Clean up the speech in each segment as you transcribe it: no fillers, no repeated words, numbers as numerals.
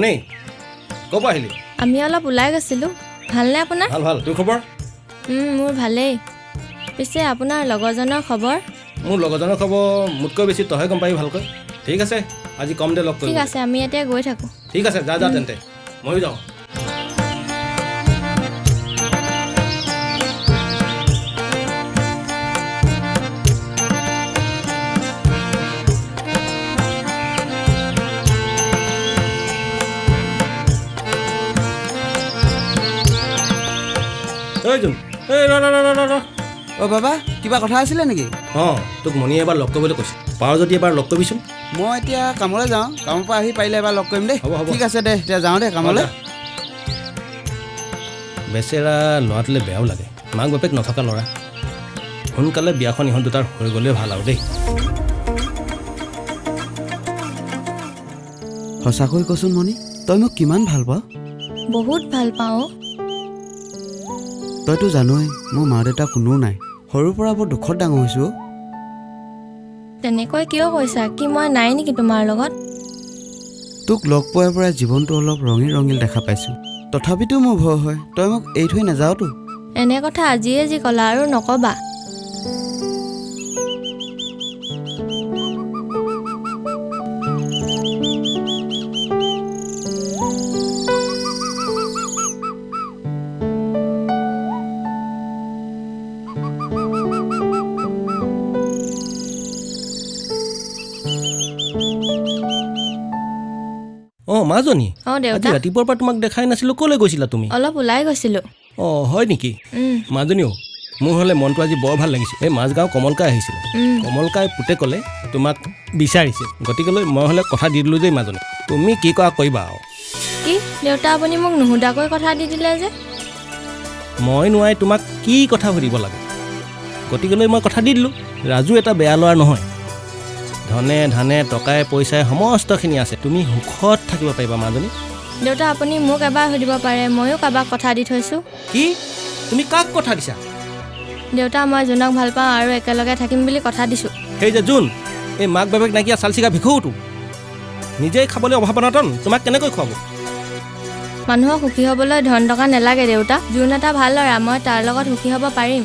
মণি ক'ৰ পৰা আহিলি? আমি অলপ ওলাই গৈছিলোঁ। ভালনে আপোনাৰ? ভাল ভাল। তোৰ খবৰ? মোৰ ভালেই। পিছে আপোনাৰ লগৰজনৰ খবৰ? মোৰ লগৰজনৰ খবৰ মোতকৈ বেছি তইহে গম পাবি ভালকৈ। ঠিক আছে, আজি কম দে লগ কৰিম। ঠিক আছে, আমি এতিয়া গৈ থাকোঁ। ঠিক আছে, যা তেন্তে, ময়ো যাওঁ। জোন অ' বাবা, কিবা কথা আছিলে নেকি? অঁ, তোক মণিয়ে এবাৰ লগ কৰিবলৈ কৈছে। পাৰ যদি এবাৰ লগ কৰিবিচোন। মই এতিয়া কামলৈ যাওঁ, কামৰ পৰা আহি পাৰিলে এবাৰ লগ কৰিম দেই। হ'ব হ'ব, ঠিক আছে দে, এতিয়া যাওঁ দে কামলৈ। বেচেৰা ল'ৰাটোলৈ বেয়াও লাগে, মাক বাপেক নথকা ল'ৰা। সোনকালে বিয়াখন ইহঁত দুটাৰ হৈ গ'লেই ভাল আৰু দেই। সঁচাকৈ কচোন মণি, তই মোক কিমান ভাল পাৱ? বহুত ভাল পাওঁ। তইতো জানই মোৰ মা দেউতা কোনো নাই, সৰুৰ পৰা বৰ দুখত ডাঙৰ হৈছোঁ। তেনেকৈ কিয় কৈছা? কি মই নাই নেকি তোমাৰ লগত? তোক লগ পোৱাৰ পৰা জীৱনটো অলপ ৰঙিল দেখা পাইছোঁ। তথাপিতো মোৰ ভয় হয়, তই মোক এৰি থৈ নাযাৱতো। এনে কথা আজিয়ে যি ক'লা আৰু নক'বা। অঁ মাজনী, অঁ আজি দেউতা, ৰাতিপুৱাৰ পৰা তোমাক দেখাই নাছিলোঁ। ক'লৈ গৈছিলা তুমি? অলপ ওলাই গৈছিলোঁ। অঁ হয় নেকি? মাজনীও, মোৰ হ'লে মনটো আজি বৰ ভাল লাগিছে। এই মাজগাঁও কমলকাই আহিছিলে। কমলকাই পুতেকলে তোমাক বিচাৰিছে, গতিকেলৈ মই হ'লে কথা দি দিলোঁ দেই মাজনী। তুমি কি কৰা কৰিবা আৰু। কি দেউতা, আপুনি মোক নুসুধাকৈ কথা দি দিলে যে? মই নোৱাৰি তোমাক কি কথা সুধিব লাগে, গতিকেলৈ মই কথা দি দিলোঁ। ৰাজু এটা বেয়া ল'ৰা নহয়। ধনে ধানে টকাই পইচাই সমস্তখিনি আছে, তুমি সুখত থাকিব পাৰিবা মাজনী। দেউতা, আপুনি মোক এবাৰ সুধিব পাৰে, ময়ো কাৰোবাক কথা দি থৈছোঁ। কি? তুমি কাক কথা দিছা? দেউতা, মই জোনক ভাল পাওঁ আৰু একেলগে থাকিম বুলি কথা দিছোঁ। সেই যে জোন, এই মাক বাপেক নাইকিয়া চাল চিগা ভিক্ষুটো, নিজেই খাবলৈ অভাৱ অনাটন, তোমাক কেনেকৈ খুৱাব? মানুহক সুখী হ'বলৈ ধন টকা নালাগে দেউতা। জোন এটা ভাল ল'ৰা, মই তাৰ লগত সুখী হ'ব পাৰিম।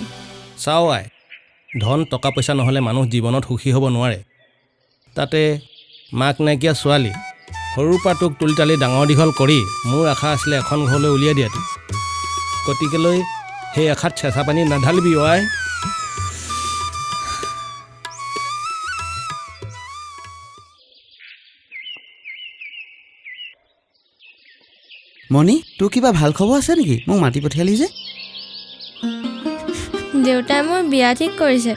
চাও আই, ধন টকা পইচা নহ'লে মানুহ জীৱনত সুখী হ'ব নোৱাৰে। তাতে মাক নাইকিয়া ছোৱালী, সৰুৰ পৰা তোক তুলি তালি ডাঙৰ দীঘল কৰি মোৰ আশা আছিলে এখন ঘৰলৈ উলিয়াই দিয়াটো। গতিকেলৈ সেই আশাত চেঁচা পানী নাঢালিবি আই। মণি, তোৰ কিবা ভাল খবৰ আছে নেকি? মোক মাতি পঠিয়ালি যে? দেউতাই মোৰ বিয়া ঠিক কৰিছে।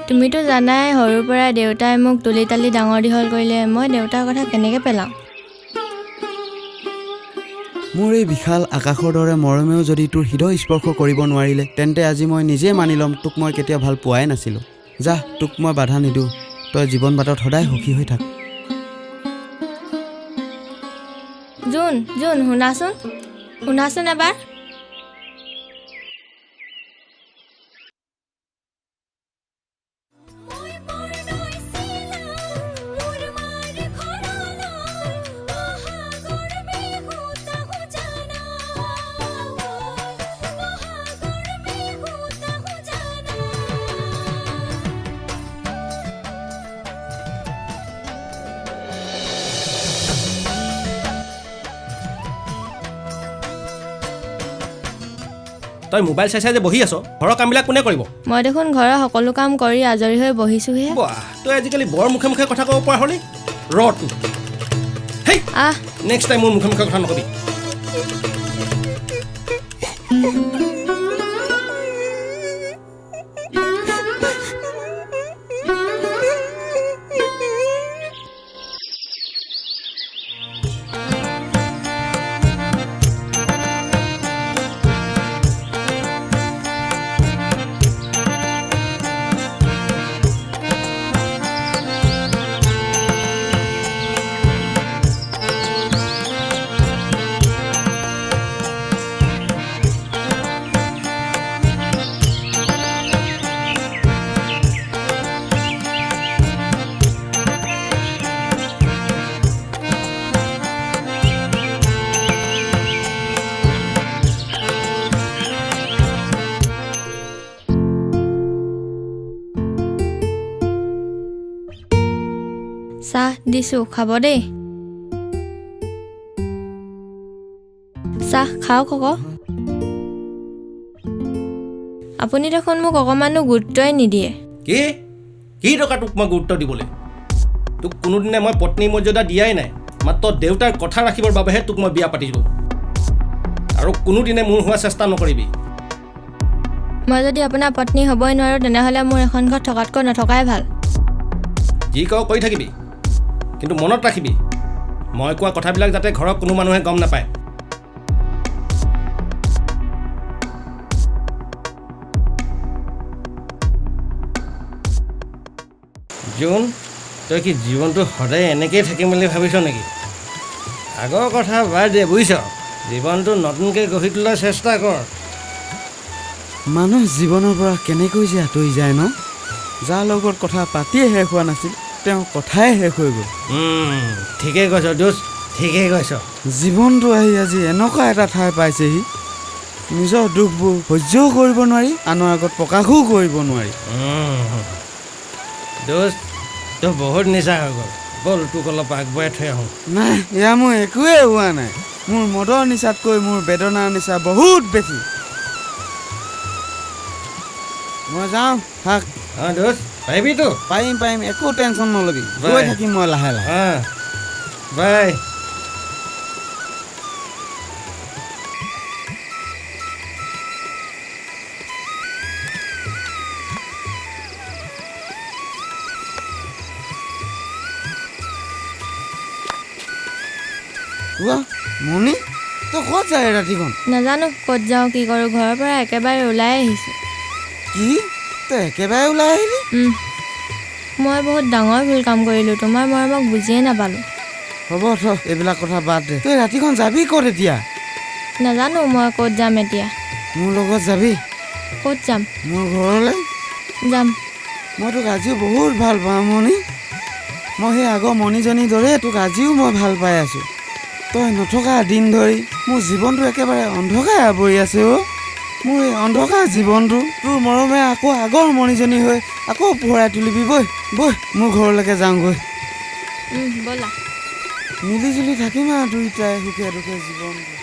তুমিতো জানাই, সৰুৰ পৰা দেউতাই মোক তুলি তালি ডাঙৰ দীঘল কৰিলে, মই দেউতাৰ কথা কেনেকৈ পেলাওঁ? মোৰ এই বিশাল আকাশৰ দৰে মৰমেও যদি তোৰ হৃদয় স্পৰ্শ কৰিব নোৱাৰিলে, তেন্তে আজি মই নিজে মানি ল'ম তোক মই কেতিয়াও ভাল পোৱাই নাছিলোঁ। যা, তোক মই বাধা নিদিওঁ, তই জীৱন বাটত সদায় সুখী হৈ থাক। জোন, শুনাচোন এবাৰ। তই মোবাইল চাই চাই যে বহি আছ, ঘৰৰ কামবিলাক কোনে কৰিব? মই দেখোন ঘৰৰ সকলো কাম কৰি আজৰি হৈ বহিছোঁহে। বাহ, তই আজিকালি বৰ মুখে মুখে কথা ক'ব পৰা হ'লি। ৰটো হেই, নেক্সট টাইম মোৰ মুখে মুখে কথা নকবি। চাহ দিছোঁ খাব দেই চাহ খাওক আকৌ আপুনি দেখোন মোক অকণমানো গুৰুত্বই নিদিয়ে কি টকা তোক মই গুৰুত্ব দিবলৈ তোক কোনোদিনে মই পত্নী মৰ্যাদা দিয়াই নাই মাত্ৰ দেউতাৰ কথা ৰাখিবৰ বাবেহে তোক মই বিয়া পাতিলোঁ আৰু কোনোদিনে মোৰ হোৱা চেষ্টা নকৰিবি মই যদি আপোনাৰ পত্নী হ'বই নোৱাৰোঁ তেনেহ'লে মোৰ এখন ঘৰত থকাতকৈ নথকাই ভাল যি কওঁ কৰি থাকিবি কিন্তু মনত ৰাখিবি মই কোৱা কথাবিলাক যাতে ঘৰৰ কোনো মানুহে গম নাপায় জোন তই কি জীৱনটো সদায় এনেকৈয়ে থাকিম বুলি ভাবিছ নেকি আগৰ কথা বাদ দে বুজিছ জীৱনটো নতুনকৈ গঢ়ি তোলাৰ চেষ্টা কৰ মানুহ জীৱনৰ পৰা কেনেকৈ যে আঁতৰি যায় ন যাৰ লগত কথা পাতিয়ে শেষ হোৱা নাছিল তেওঁ কথাই শেষ হৈ গ'ল ঠিকেই কৈছ দোষ ঠিকেই কৈছ জীৱনটো আহি আজি এনেকুৱা এটা ঠাই পাইছেহি নিজৰ দুখবোৰ সহ্যও কৰিব নোৱাৰি আনৰ আগত প্ৰকাশো কৰিব নোৱাৰি দোষ তই বহুত নিচা হৈ গ'ল ব'ল তোক অলপ আগবঢ়াই থৈ আহোঁ নাই এয়া মোৰ একোৱেই হোৱা নাই মোৰ মদৰ নিচাতকৈ মোৰ বেদনাৰ নিচা বহুত বেছি মই যাওঁ থাক অঁ দোষ পাৰিবিতো পাৰিম একো টেনশ্যন নল'বি গৈ থাকিম মই লাহে লাহে বাই মণি তই ক'ত যায় ৰাতিখন নাজানো ক'ত যাওঁ কি কৰোঁ ঘৰৰ পৰা একেবাৰে ওলাই আহিছোঁ কি তই একেবাৰে ওলাই আহিলি মই বহুত ডাঙৰ ভুল কাম কৰিলোঁ তোমাৰ মৰমক বুজিয়ে নাপালোঁ হ'ব থ এইবিলাক কথা বাদ দে তই ৰাতিখন যাবি ক'ত এতিয়া নাজানো মই ক'ত যাম এতিয়া মোৰ লগত যাবি ক'ত যাম মোৰ ঘৰলৈ যাম মই তোক আজিও বহুত ভাল পাওঁ মণি মই সেই আগৰ মণিজনীৰ দৰে তোক আজিও মই ভাল পাই আছোঁ তই নথকা দিন ধৰি মোৰ জীৱনটো একেবাৰে অন্ধকাৰ আৱৰি আছে অ' মোৰ এই অন্ধকাৰ জীৱনটো তোৰ মৰমে আকৌ আগৰ মণিজনী হৈ আকৌ পোহৰাই তুলিবি বৈ মোৰ ঘৰলৈকে যাওঁগৈ ব'লা মিলি জুলি থাকিম আৰু দুইটাই সুখে দুখে জীৱনটো